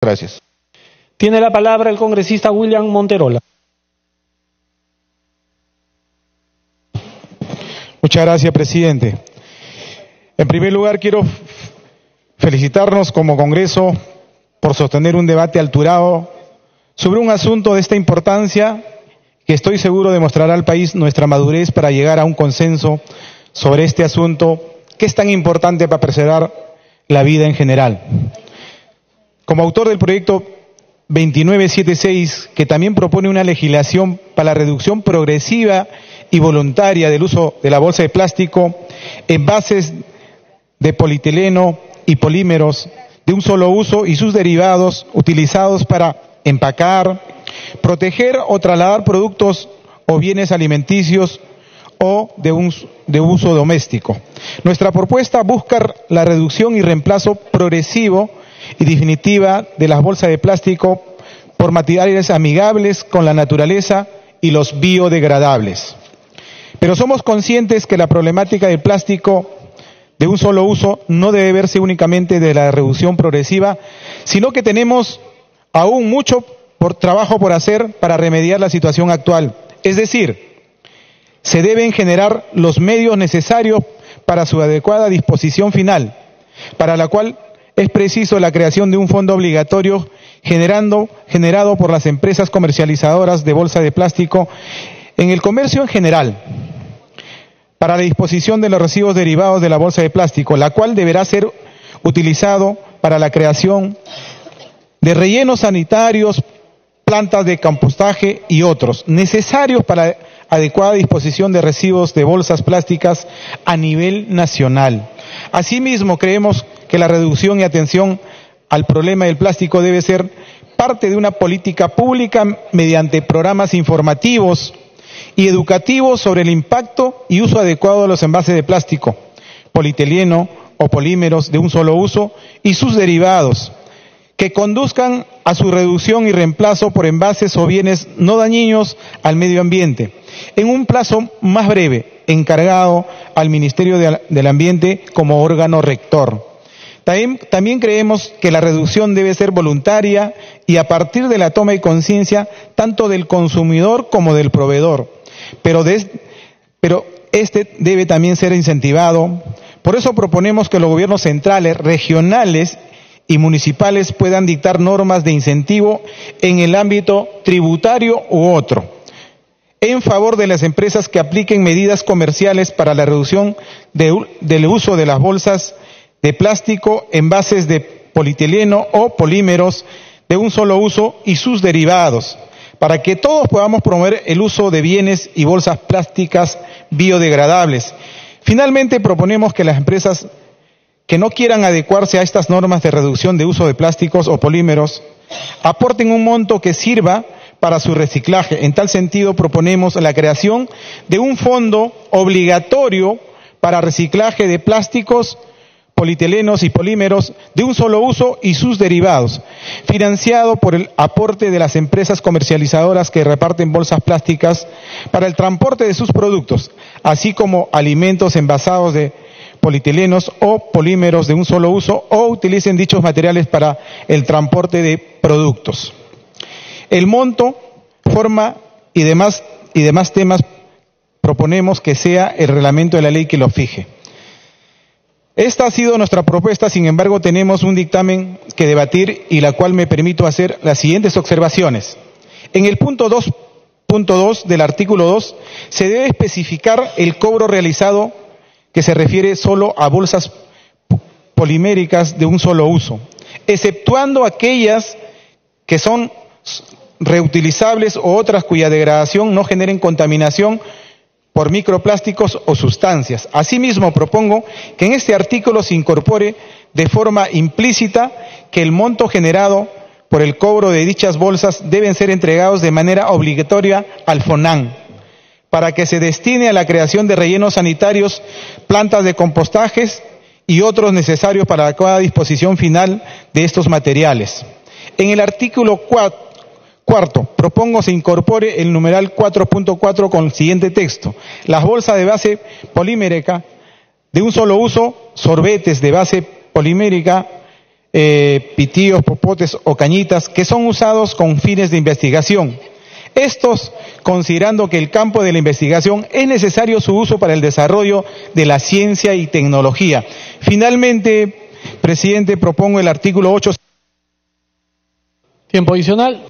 Gracias. Tiene la palabra el congresista William Monterola. Muchas gracias, presidente. En primer lugar, quiero felicitarnos como Congreso por sostener un debate alturado sobre un asunto de esta importancia que estoy seguro demostrará al país nuestra madurez para llegar a un consenso sobre este asunto que es tan importante para preservar la vida en general. Como autor del proyecto 2976, que también propone una legislación para la reducción progresiva y voluntaria del uso de la bolsa de plástico, envases de polietileno y polímeros de un solo uso y sus derivados utilizados para empacar, proteger o trasladar productos o bienes alimenticios o de uso doméstico. Nuestra propuesta busca la reducción y reemplazo progresivo y definitiva de las bolsas de plástico por materiales amigables con la naturaleza y los biodegradables. Pero somos conscientes que la problemática del plástico de un solo uso no debe verse únicamente de la reducción progresiva, sino que tenemos aún mucho trabajo por hacer para remediar la situación actual. Es decir, se deben generar los medios necesarios para su adecuada disposición final, para la cual es preciso la creación de un fondo obligatorio generado por las empresas comercializadoras de bolsa de plástico en el comercio en general, para la disposición de los residuos derivados de la bolsa de plástico, la cual deberá ser utilizado para la creación de rellenos sanitarios, plantas de compostaje y otros, necesarios para la adecuada disposición de residuos de bolsas plásticas a nivel nacional. Asimismo, creemos que la reducción y atención al problema del plástico debe ser parte de una política pública mediante programas informativos y educativos sobre el impacto y uso adecuado de los envases de plástico, polietileno o polímeros de un solo uso y sus derivados, que conduzcan a su reducción y reemplazo por envases o bienes no dañinos al medio ambiente, en un plazo más breve, encargado al Ministerio del Ambiente como órgano rector. También creemos que la reducción debe ser voluntaria y a partir de la toma de conciencia tanto del consumidor como del proveedor, pero este debe también ser incentivado. Por eso proponemos que los gobiernos centrales, regionales y municipales puedan dictar normas de incentivo en el ámbito tributario u otro, en favor de las empresas que apliquen medidas comerciales para la reducción del uso de las bolsas de plástico, envases de polietileno o polímeros de un solo uso y sus derivados, para que todos podamos promover el uso de bienes y bolsas plásticas biodegradables. Finalmente, proponemos que las empresas que no quieran adecuarse a estas normas de reducción de uso de plásticos o polímeros aporten un monto que sirva para su reciclaje. En tal sentido, proponemos la creación de un fondo obligatorio para reciclaje de plásticos, polietilenos y polímeros de un solo uso y sus derivados, financiado por el aporte de las empresas comercializadoras que reparten bolsas plásticas para el transporte de sus productos, así como alimentos envasados de polietilenos o polímeros de un solo uso o utilicen dichos materiales para el transporte de productos. El monto, forma y demás temas proponemos que sea el reglamento de la ley que lo fije. Esta ha sido nuestra propuesta, sin embargo tenemos un dictamen que debatir y la cual me permito hacer las siguientes observaciones. En el punto 2.2 del artículo 2 se debe especificar el cobro realizado que se refiere solo a bolsas poliméricas de un solo uso, exceptuando aquellas que son reutilizables o otras cuya degradación no generen contaminación por microplásticos o sustancias. Asimismo, propongo que en este artículo se incorpore de forma implícita que el monto generado por el cobro de dichas bolsas deben ser entregados de manera obligatoria al FONAN, para que se destine a la creación de rellenos sanitarios, plantas de compostajes y otros necesarios para la adecuada disposición final de estos materiales. En el artículo cuarto, propongo se incorpore el numeral 4.4 con el siguiente texto. Las bolsas de base polimérica de un solo uso, sorbetes de base polimérica, pitillos, popotes o cañitas que son usados con fines de investigación. Estos considerando que el campo de la investigación es necesario su uso para el desarrollo de la ciencia y tecnología. Finalmente, presidente, propongo el artículo 8. Tiempo adicional.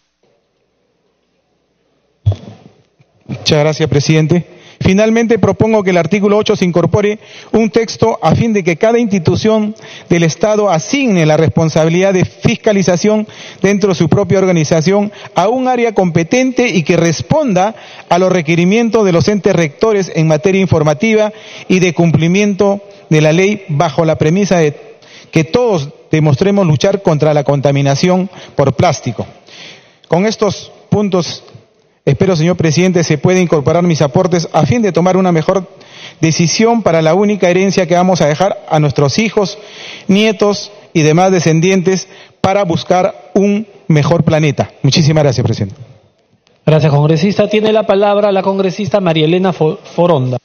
Muchas gracias, presidente. Finalmente, propongo que el artículo 8 se incorpore un texto a fin de que cada institución del Estado asigne la responsabilidad de fiscalización dentro de su propia organización a un área competente y que responda a los requerimientos de los entes rectores en materia informativa y de cumplimiento de la ley, bajo la premisa de que todos demostremos luchar contra la contaminación por plástico. Con estos puntos, espero, señor presidente, se pueda incorporar mis aportes a fin de tomar una mejor decisión para la única herencia que vamos a dejar a nuestros hijos, nietos y demás descendientes para buscar un mejor planeta. Muchísimas gracias, presidente. Gracias, congresista. Tiene la palabra la congresista María Elena Foronda.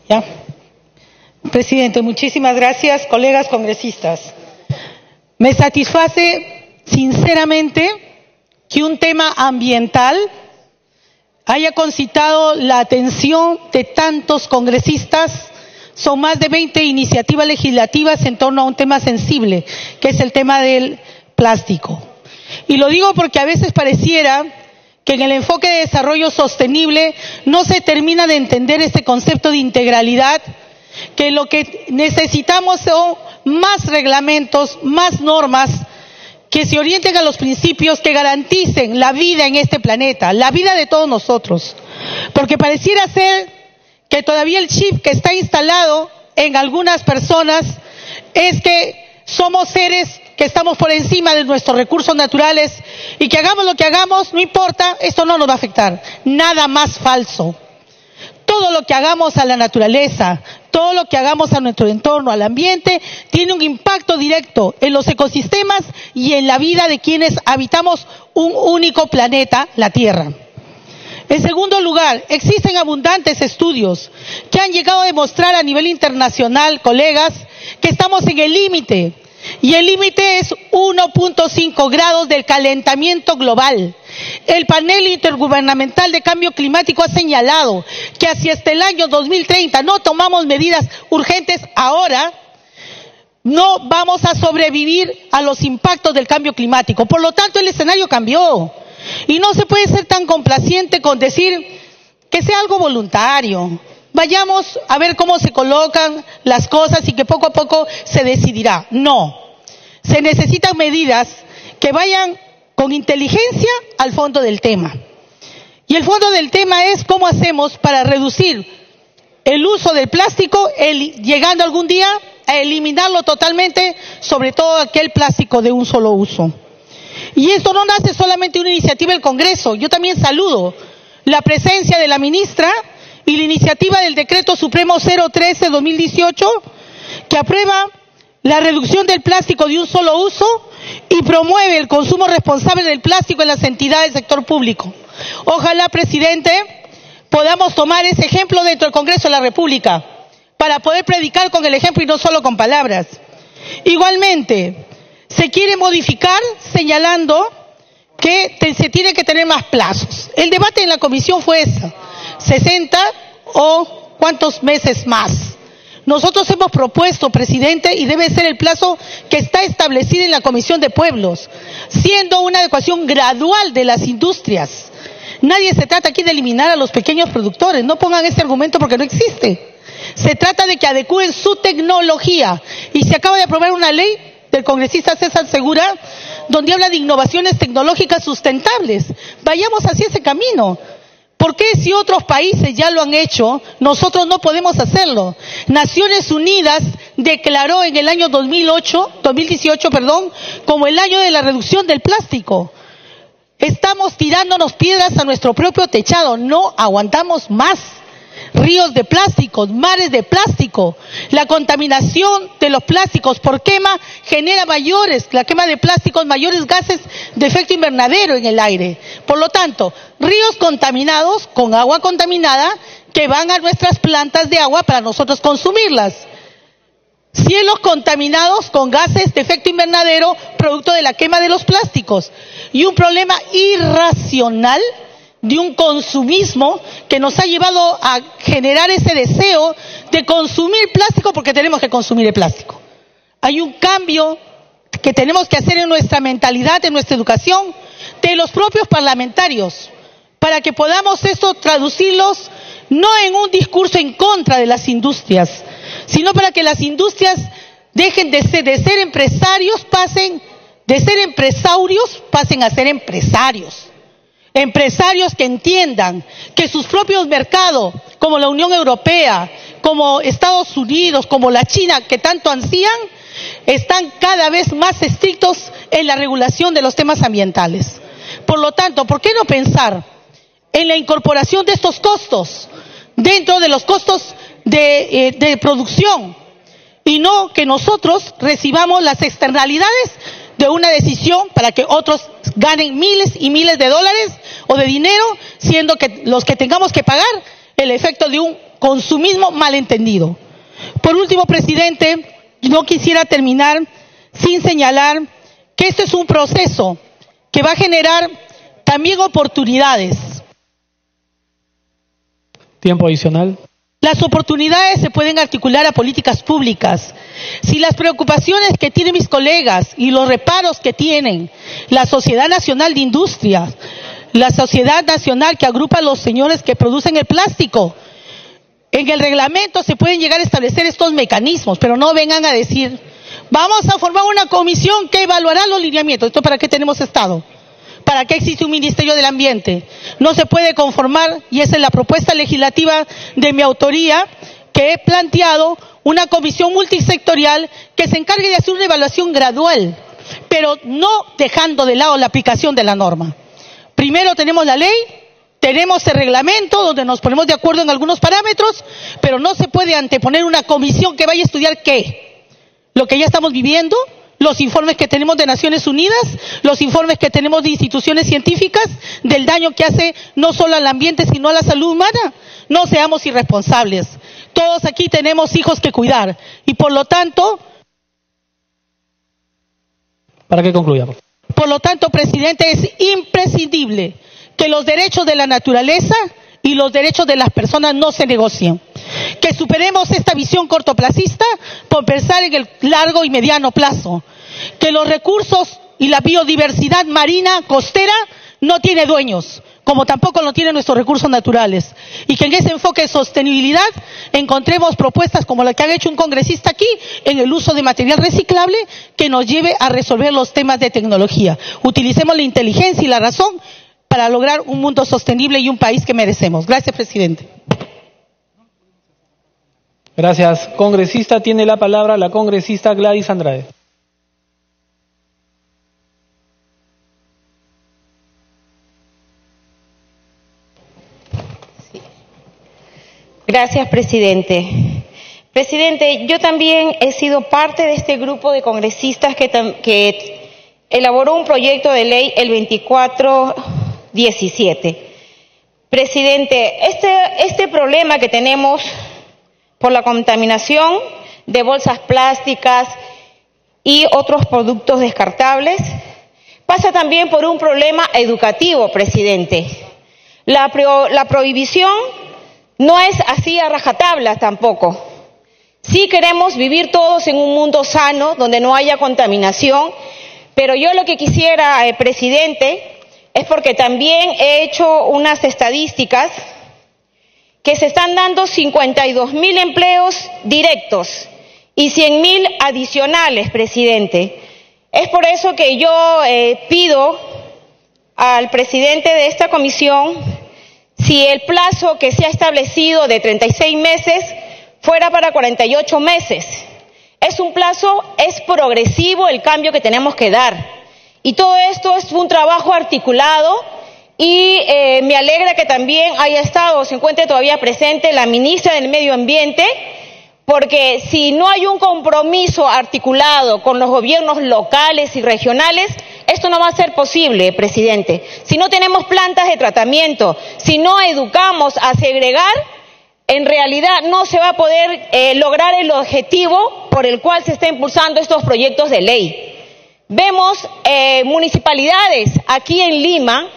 ¿Ya? Presidente, muchísimas gracias, colegas congresistas. Me satisface sinceramente que un tema ambiental haya concitado la atención de tantos congresistas. Son más de 20 iniciativas legislativas en torno a un tema sensible, que es el tema del plástico. Y lo digo porque a veces pareciera que en el enfoque de desarrollo sostenible no se termina de entender este concepto de integralidad, que lo que necesitamos son más reglamentos, más normas, que se orienten a los principios que garanticen la vida en este planeta, la vida de todos nosotros. Porque pareciera ser que todavía el chip que está instalado en algunas personas es que somos seres que estamos por encima de nuestros recursos naturales y que hagamos lo que hagamos, no importa, esto no nos va a afectar. Nada más falso. Todo lo que hagamos a la naturaleza, todo lo que hagamos a nuestro entorno, al ambiente, tiene un impacto directo en los ecosistemas y en la vida de quienes habitamos un único planeta, la Tierra. En segundo lugar, existen abundantes estudios que han llegado a demostrar a nivel internacional, colegas, que estamos en el límite. Y el límite es 1.5 grados del calentamiento global. El panel intergubernamental de cambio climático ha señalado que hacia hasta el año 2030 no tomamos medidas urgentes ahora, no vamos a sobrevivir a los impactos del cambio climático. Por lo tanto, el escenario cambió. Y no se puede ser tan complaciente con decir que sea algo voluntario. Vayamos a ver cómo se colocan las cosas y que poco a poco se decidirá. No. Se necesitan medidas que vayan con inteligencia al fondo del tema. Y el fondo del tema es cómo hacemos para reducir el uso del plástico, llegando algún día a eliminarlo totalmente, sobre todo aquel plástico de un solo uso. Y esto no nace solamente de una iniciativa del Congreso. Yo también saludo la presencia de la ministra y la iniciativa del Decreto Supremo 013/2018, que aprueba la reducción del plástico de un solo uso y promueve el consumo responsable del plástico en las entidades del sector público. Ojalá, presidente, podamos tomar ese ejemplo dentro del Congreso de la República para poder predicar con el ejemplo y no solo con palabras. Igualmente, se quiere modificar señalando que se tiene que tener más plazos. El debate en la comisión fue ese, 60 o cuántos meses más. Nosotros hemos propuesto, presidente, y debe ser el plazo que está establecido en la Comisión de Pueblos, siendo una adecuación gradual de las industrias. Nadie se trata aquí de eliminar a los pequeños productores, no pongan ese argumento porque no existe. Se trata de que adecúen su tecnología. Y se acaba de aprobar una ley del congresista César Segura, donde habla de innovaciones tecnológicas sustentables. Vayamos hacia ese camino. ¿Por qué si otros países ya lo han hecho, nosotros no podemos hacerlo? Naciones Unidas declaró en el año 2018, como el año de la reducción del plástico. Estamos tirándonos piedras a nuestro propio techado, no aguantamos más. ríos de plásticos, mares de plástico. La contaminación de los plásticos por quema genera la quema de plásticos, mayores gases de efecto invernadero en el aire. Por lo tanto, ríos contaminados con agua contaminada que van a nuestras plantas de agua para nosotros consumirlas. Cielos contaminados con gases de efecto invernadero producto de la quema de los plásticos. Y un problema irracional de un consumismo que nos ha llevado a generar ese deseo de consumir plástico porque tenemos que consumir el plástico. Hay un cambio que tenemos que hacer en nuestra mentalidad, en nuestra educación, de los propios parlamentarios, para que podamos esto traducirlos no en un discurso en contra de las industrias, sino para que las industrias dejen de ser empresarios, pasen a ser empresarios. Empresarios que entiendan que sus propios mercados, como la Unión Europea, como Estados Unidos, como la China, que tanto ansían, están cada vez más estrictos en la regulación de los temas ambientales. Por lo tanto, ¿por qué no pensar en la incorporación de estos costos dentro de los costos de producción y no que nosotros recibamos las externalidades de una decisión para que otros ganen miles y miles de dólares o de dinero, siendo que los que tengamos que pagar el efecto de un consumismo malentendido? Por último, presidente, no quisiera terminar sin señalar que este es un proceso que va a generar también oportunidades. Tiempo adicional. Las oportunidades se pueden articular a políticas públicas. Si las preocupaciones que tienen mis colegas y los reparos que tienen la Sociedad Nacional de Industria, la Sociedad Nacional que agrupa a los señores que producen el plástico, en el reglamento se pueden llegar a establecer estos mecanismos, pero no vengan a decir, vamos a formar una comisión que evaluará los lineamientos. ¿Esto para qué tenemos Estado? ¿Para qué existe un Ministerio del Ambiente? No se puede conformar, y esa es la propuesta legislativa de mi autoría, que he planteado una comisión multisectorial que se encargue de hacer una evaluación gradual, pero no dejando de lado la aplicación de la norma. Primero tenemos la ley, tenemos el reglamento donde nos ponemos de acuerdo en algunos parámetros, pero no se puede anteponer una comisión que vaya a estudiar ¿qué? Lo que ya estamos viviendo, los informes que tenemos de Naciones Unidas, los informes que tenemos de instituciones científicas, del daño que hace no solo al ambiente, sino a la salud humana. No seamos irresponsables. Todos aquí tenemos hijos que cuidar y por lo tanto... Para que concluyamos. Por lo tanto, presidente, es imprescindible que los derechos de la naturaleza y los derechos de las personas no se negocien. Que superemos esta visión cortoplacista por pensar en el largo y mediano plazo. Que los recursos y la biodiversidad marina costera no tiene dueños, como tampoco lo tienen nuestros recursos naturales. Y que en ese enfoque de sostenibilidad encontremos propuestas como la que ha hecho un congresista aquí en el uso de material reciclable que nos lleve a resolver los temas de tecnología. Utilicemos la inteligencia y la razón para lograr un mundo sostenible y un país que merecemos. Gracias, presidente. Gracias, congresista. Tiene la palabra la congresista Gladys Andrade. Gracias, presidente. Presidente, yo también he sido parte de este grupo de congresistas que elaboró un proyecto de ley el 2417. Presidente, este problema que tenemos por la contaminación de bolsas plásticas y otros productos descartables pasa también por un problema educativo, presidente. La prohibición no es así a rajatabla tampoco. Sí queremos vivir todos en un mundo sano, donde no haya contaminación, pero yo lo que quisiera, presidente, es porque también he hecho unas estadísticas que se están dando 52.000 empleos directos y 100.000 adicionales, presidente. Es por eso que yo pido al presidente de esta comisión si el plazo que se ha establecido de 36 meses fuera para 48 meses. Es un plazo, es progresivo el cambio que tenemos que dar. Y todo esto es un trabajo articulado Y me alegra que también haya estado o se encuentre todavía presente la ministra del Medio Ambiente, porque si no hay un compromiso articulado con los gobiernos locales y regionales, esto no va a ser posible, presidente. Si no tenemos plantas de tratamiento, si no educamos a segregar, en realidad no se va a poder lograr el objetivo por el cual se está impulsando estos proyectos de ley. Vemos municipalidades aquí en Lima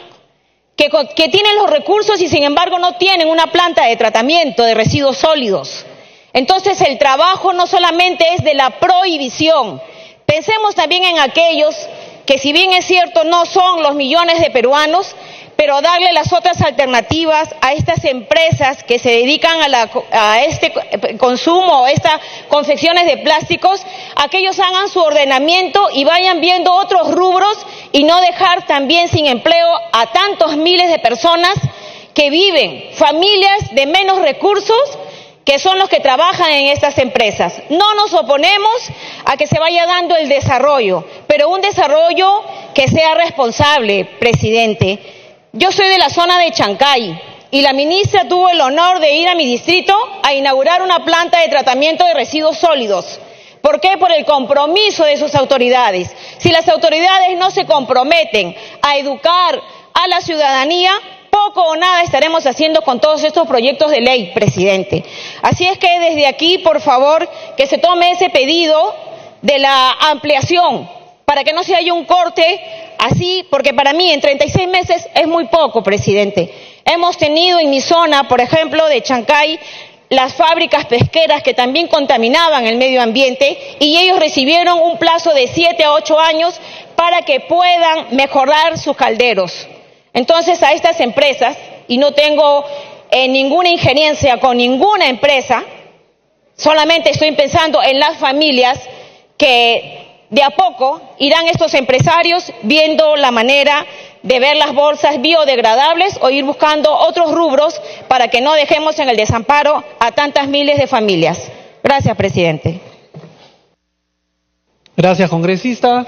que tienen los recursos y sin embargo no tienen una planta de tratamiento de residuos sólidos. Entonces el trabajo no solamente es de la prohibición, pensemos también en aquellos que, si bien es cierto no son los millones de peruanos, pero darle las otras alternativas a estas empresas que se dedican a este consumo, a estas confecciones de plásticos, a que ellos hagan su ordenamiento y vayan viendo otros rubros y no dejar también sin empleo a tantos miles de personas que viven, familias de menos recursos, que son los que trabajan en estas empresas. No nos oponemos a que se vaya dando el desarrollo, pero un desarrollo que sea responsable, presidente. Yo soy de la zona de Chancay y la ministra tuvo el honor de ir a mi distrito a inaugurar una planta de tratamiento de residuos sólidos. ¿Por qué? Por el compromiso de sus autoridades. Si las autoridades no se comprometen a educar a la ciudadanía, poco o nada estaremos haciendo con todos estos proyectos de ley, presidente. Así es que desde aquí, por favor, que se tome ese pedido de la ampliación para que no se haya un corte así, porque para mí en 36 meses es muy poco, presidente. Hemos tenido en mi zona, por ejemplo, de Chancay, las fábricas pesqueras que también contaminaban el medio ambiente y ellos recibieron un plazo de 7 a 8 años para que puedan mejorar sus calderos. Entonces, a estas empresas, y no tengo ninguna injerencia con ninguna empresa, solamente estoy pensando en las familias que de a poco irán estos empresarios viendo la manera de ver las bolsas biodegradables o ir buscando otros rubros para que no dejemos en el desamparo a tantas miles de familias. Gracias, presidente. Gracias, congresista.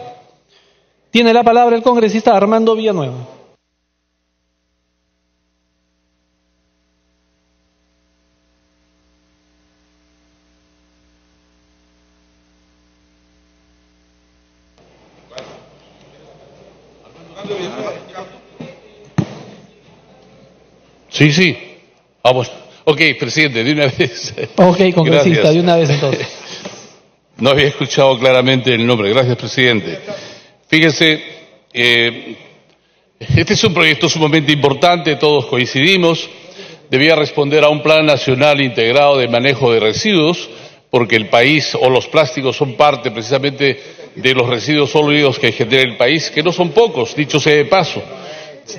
Tiene la palabra el congresista Armando Villanueva. Sí. Vamos. Ok, presidente, de una vez. Ok, congresista, Gracias. de una vez entonces. No había escuchado claramente el nombre. Gracias, presidente. Fíjese, este es un proyecto sumamente importante, todos coincidimos. Debía responder a un plan nacional integrado de manejo de residuos, porque el país o los plásticos son parte precisamente de los residuos sólidos que genera el país, que no son pocos, dicho sea de paso.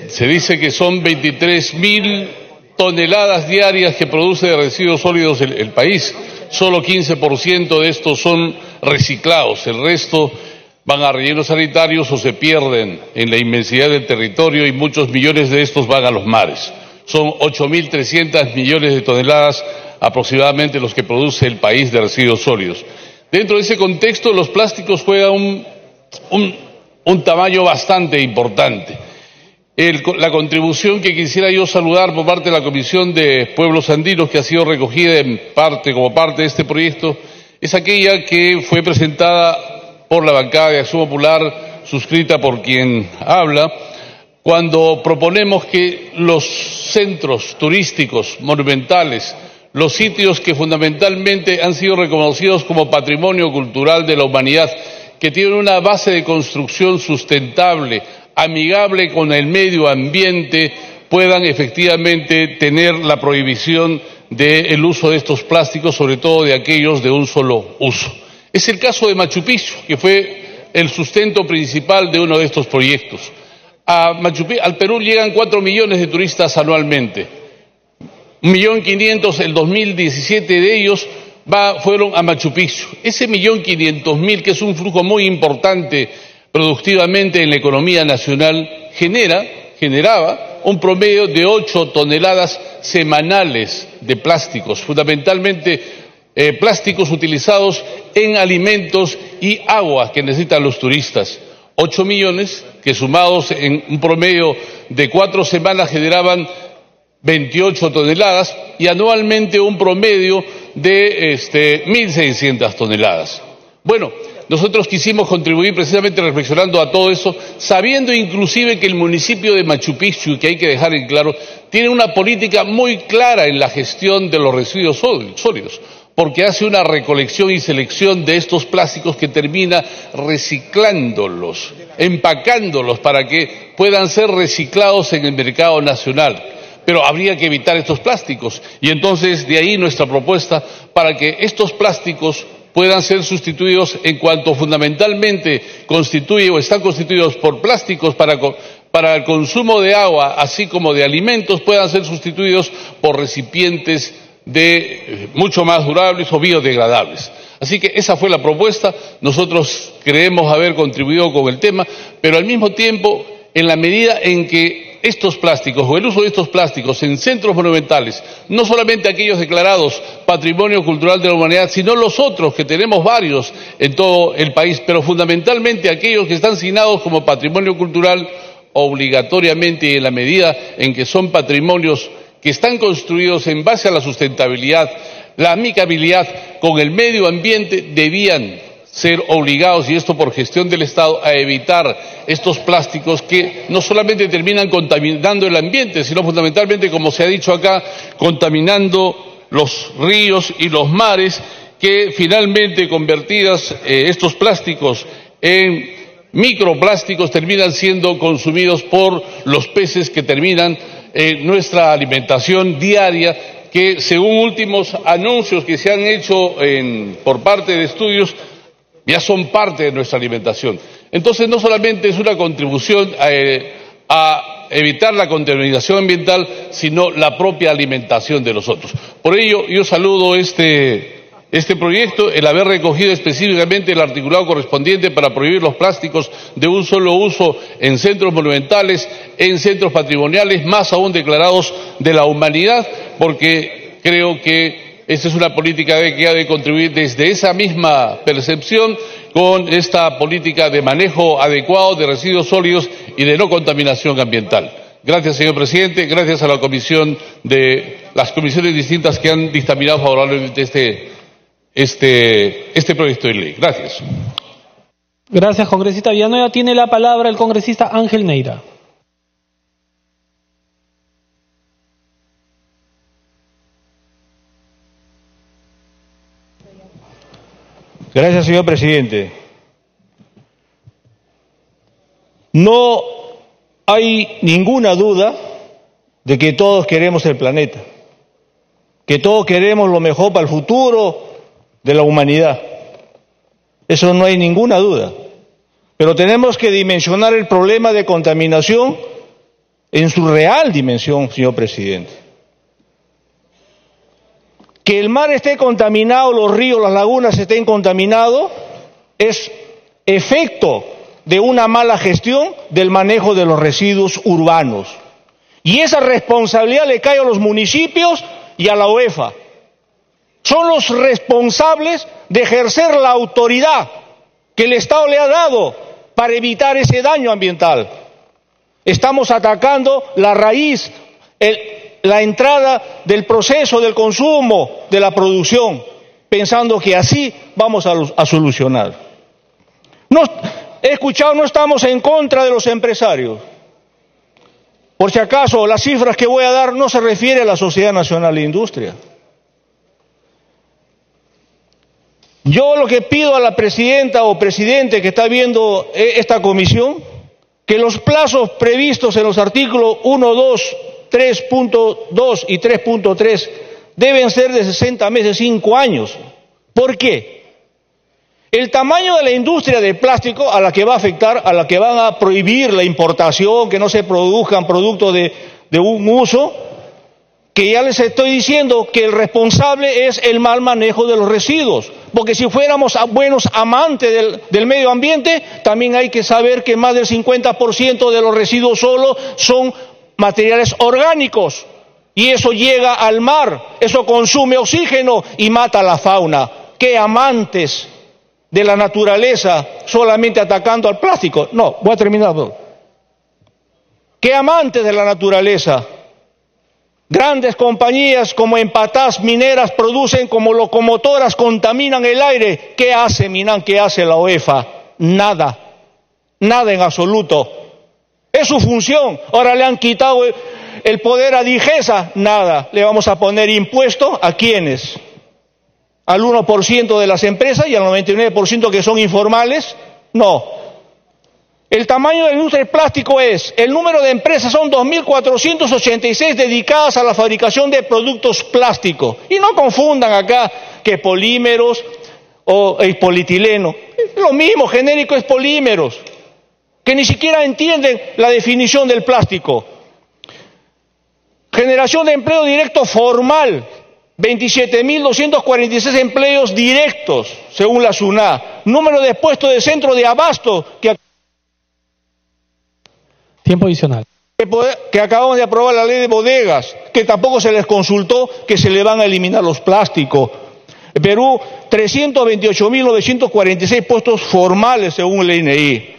Se dice que son 23.000 toneladas diarias que produce de residuos sólidos el país. Solo 15% de estos son reciclados. El resto van a rellenos sanitarios o se pierden en la inmensidad del territorio y muchos millones de estos van a los mares. Son 8.300 millones de toneladas aproximadamente los que produce el país de residuos sólidos. Dentro de ese contexto, los plásticos juegan un tamaño bastante importante. La contribución que quisiera yo saludar por parte de la Comisión de Pueblos Andinos, que ha sido recogida como parte de este proyecto, es aquella que fue presentada por la bancada de Acción Popular, suscrita por quien habla, cuando proponemos que los centros turísticos monumentales, los sitios que fundamentalmente han sido reconocidos como patrimonio cultural de la humanidad, que tienen una base de construcción sustentable, amigable con el medio ambiente, puedan efectivamente tener la prohibición del uso de estos plásticos, sobre todo de aquellos de un solo uso. Es el caso de Machu Picchu, que fue el sustento principal de uno de estos proyectos. Al Perú llegan 4 millones de turistas anualmente. 1.500.000 el 2017 de ellos fueron a Machu Picchu. Ese 1.500.000, que es un flujo muy importante productivamente en la economía nacional, generaba un promedio de 8 toneladas semanales de plásticos, fundamentalmente plásticos utilizados en alimentos y agua que necesitan los turistas. 8 millones que sumados en un promedio de 4 semanas generaban 28 toneladas y anualmente un promedio de 1.600 toneladas. Bueno, nosotros quisimos contribuir precisamente reflexionando a todo eso, sabiendo inclusive que el municipio de Machu Picchu, que hay que dejar en claro, tiene una política muy clara en la gestión de los residuos sólidos, porque hace una recolección y selección de estos plásticos que termina reciclándolos, empacándolos para que puedan ser reciclados en el mercado nacional. Pero habría que evitar estos plásticos y entonces de ahí nuestra propuesta para que estos plásticos puedan ser sustituidos en cuanto fundamentalmente constituye o están constituidos por plásticos para el consumo de agua, así como de alimentos, puedan ser sustituidos por recipientes mucho más durables o biodegradables. Así que esa fue la propuesta. Nosotros creemos haber contribuido con el tema, pero al mismo tiempo, en la medida en que estos plásticos o el uso de estos plásticos en centros monumentales, no solamente aquellos declarados Patrimonio Cultural de la Humanidad, sino los otros, que tenemos varios en todo el país, pero fundamentalmente aquellos que están asignados como Patrimonio Cultural, obligatoriamente y en la medida en que son patrimonios que están construidos en base a la sustentabilidad, la amigabilidad con el medio ambiente, debían ser obligados, y esto por gestión del Estado, a evitar estos plásticos que no solamente terminan contaminando el ambiente, sino fundamentalmente, como se ha dicho acá, contaminando los ríos y los mares, que finalmente convertidas estos plásticos en microplásticos terminan siendo consumidos por los peces que terminan en nuestra alimentación diaria, que según últimos anuncios que se han hecho por parte de estudios, ya son parte de nuestra alimentación. Entonces no solamente es una contribución a evitar la contaminación ambiental, sino la propia alimentación de nosotros. Por ello yo saludo este proyecto, el haber recogido específicamente el articulado correspondiente para prohibir los plásticos de un solo uso en centros monumentales, en centros patrimoniales, más aún declarados de la humanidad, porque creo que esta es una política que ha de contribuir desde esa misma percepción con esta política de manejo adecuado de residuos sólidos y de no contaminación ambiental. Gracias, señor presidente. Gracias a las comisiones distintas que han dictaminado favorablemente este proyecto de ley. Gracias. Gracias, congresista Villanueva. Tiene la palabra el congresista Ángel Neira. Gracias, señor presidente. No hay ninguna duda de que todos queremos el planeta, que todos queremos lo mejor para el futuro de la humanidad. Eso no hay ninguna duda. Pero tenemos que dimensionar el problema de contaminación en su real dimensión, señor presidente. Que el mar esté contaminado, los ríos, las lagunas estén contaminados, es efecto de una mala gestión del manejo de los residuos urbanos. Y esa responsabilidad le cae a los municipios y a la UEFA. Son los responsables de ejercer la autoridad que el Estado le ha dado para evitar ese daño ambiental. Estamos atacando la raíz, la entrada del proceso del consumo, de la producción, pensando que así vamos a solucionar. He escuchado, no estamos en contra de los empresarios. Por si acaso, las cifras que voy a dar no se refieren a la Sociedad Nacional de Industria. Yo lo que pido a la presidenta o presidente que está viendo esta comisión, que los plazos previstos en los artículos 1, 2, 3.2 y 3.3 deben ser de 60 meses, 5 años. ¿Por qué? El tamaño de la industria de plástico a la que va a afectar, a la que van a prohibir la importación, que no se produzcan productos de un uso, que ya les estoy diciendo que el responsable es el mal manejo de los residuos. Porque si fuéramos buenos amantes del medio ambiente, también hay que saber que más del 50% de los residuos solo son materiales orgánicos, y eso llega al mar, eso consume oxígeno y mata a la fauna. ¿Qué amantes de la naturaleza solamente atacando al plástico? No, voy a terminar. que amantes de la naturaleza. Grandes compañías como Empataz Mineras producen como locomotoras, contaminan el aire. ¿Qué hace Minan? ¿Qué hace la OEFA? Nada, nada en absoluto. Es su función. Ahora le han quitado el poder a Digesa, nada. Le vamos a poner impuesto ¿a quiénes? ¿Al 1% de las empresas y al 99% que son informales? No. El tamaño de la industria del plástico el número de empresas son 2.486 dedicadas a la fabricación de productos plásticos. Y no confundan acá que polímeros o el polietileno. Lo mismo, genérico es polímeros, que ni siquiera entienden la definición del plástico. Generación de empleo directo formal, 27.246 empleos directos, según la SUNA. Número de puestos de centro de abasto Tiempo adicional. Que acabamos de aprobar la ley de bodegas, que tampoco se les consultó que se le van a eliminar los plásticos. Perú, 328.946 puestos formales según el INEI.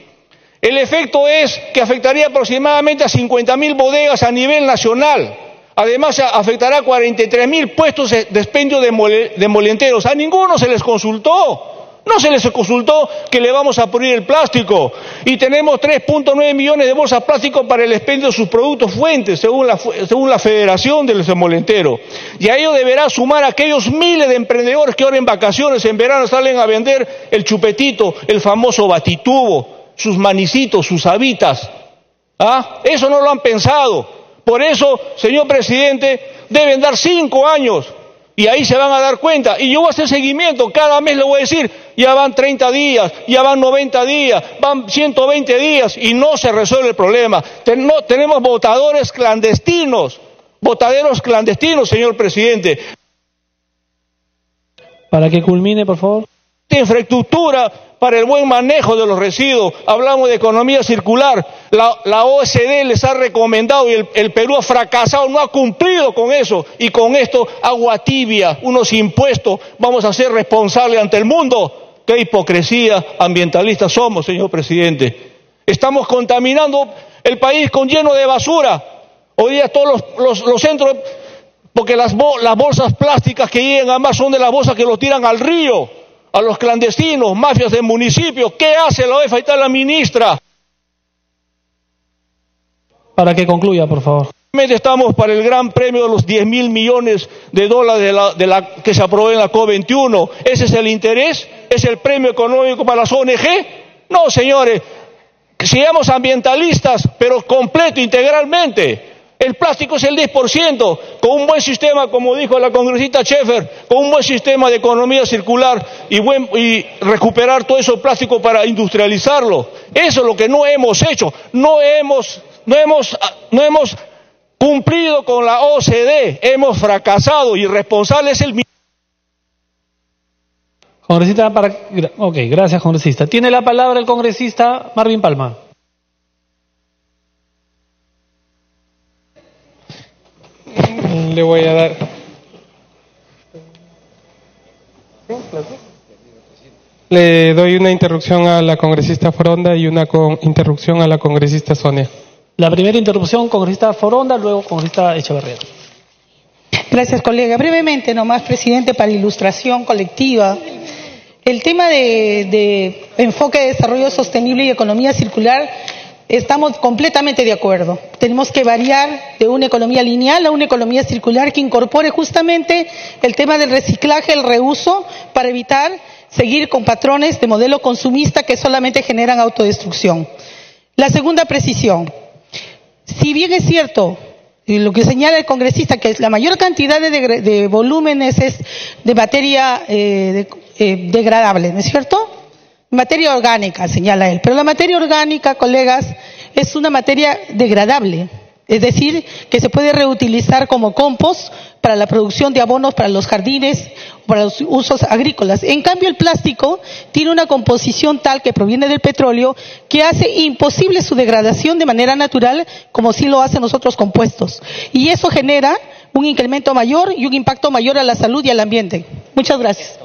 El efecto es que afectaría aproximadamente a 50.000 bodegas a nivel nacional. Además, afectará a 43.000 puestos de expendio de molenteros. A ninguno se les consultó. No se les consultó que le vamos a prohibir el plástico. Y tenemos 3.9 millones de bolsas de plástico para el expendio de sus productos fuentes, según la Federación de los Molenteros. Y a ello deberá sumar aquellos miles de emprendedores que ahora en vacaciones, en verano, salen a vender el chupetito, el famoso batitubo, sus manicitos, sus habitas. Eso no lo han pensado. Por eso, señor presidente, deben dar 5 años. Y ahí se van a dar cuenta. Y yo voy a hacer seguimiento. Cada mes le voy a decir, ya van 30 días, ya van 90 días, van 120 días y no se resuelve el problema. Tenemos botaderos clandestinos, señor presidente. Para que culmine, por favor. Infraestructura para el buen manejo de los residuos. Hablamos de economía circular. La OECD les ha recomendado y el Perú ha fracasado, no ha cumplido con eso. Y con esto, agua tibia, unos impuestos, vamos a ser responsables ante el mundo. Qué hipocresía ambientalista somos, señor presidente. Estamos contaminando el país lleno de basura. Hoy día todos los centros, porque las bolsas plásticas que llegan además son de las bolsas que lo tiran al río. A los clandestinos, mafias del municipio. ¿Qué hace la OEFA? Ahí está la ministra. Para que concluya, por favor. Estamos para el gran premio de los 10.000 millones de dólares que se aprobó en la COP21. ¿Ese es el interés? ¿Es el premio económico para las ONG? No, señores. Seamos ambientalistas, pero completo, integralmente. El plástico es el 10%, con un buen sistema, como dijo la congresista Schaeffer, con un buen sistema de economía circular y recuperar todo eso plástico para industrializarlo. Eso es lo que no hemos hecho. No hemos cumplido con la OCDE, hemos fracasado y responsable es el... Congresista, ok, gracias, congresista. Tiene la palabra el congresista Marvin Palma. Le voy a dar. Le doy una interrupción a la congresista Foronda y una interrupción a la congresista Sonia. La primera interrupción, congresista Foronda, luego congresista Echeverría. Gracias, colega. Brevemente, nomás, presidente, para ilustración colectiva. El tema de enfoque de desarrollo sostenible y economía circular, estamos completamente de acuerdo. Tenemos que variar de una economía lineal a una economía circular que incorpore justamente el tema del reciclaje, el reuso, para evitar seguir con patrones de modelo consumista que solamente generan autodestrucción. La segunda precisión. Si bien es cierto, y lo que señala el congresista, que la mayor cantidad de volúmenes es de materia degradable, ¿no es cierto? Materia orgánica, señala él. Pero la materia orgánica, colegas, es una materia degradable. Es decir, que se puede reutilizar como compost para la producción de abonos para los jardines o para los usos agrícolas. En cambio, el plástico tiene una composición tal que proviene del petróleo que hace imposible su degradación de manera natural, como sí lo hacen los otros compuestos. Y eso genera un incremento mayor y un impacto mayor a la salud y al ambiente. Muchas gracias.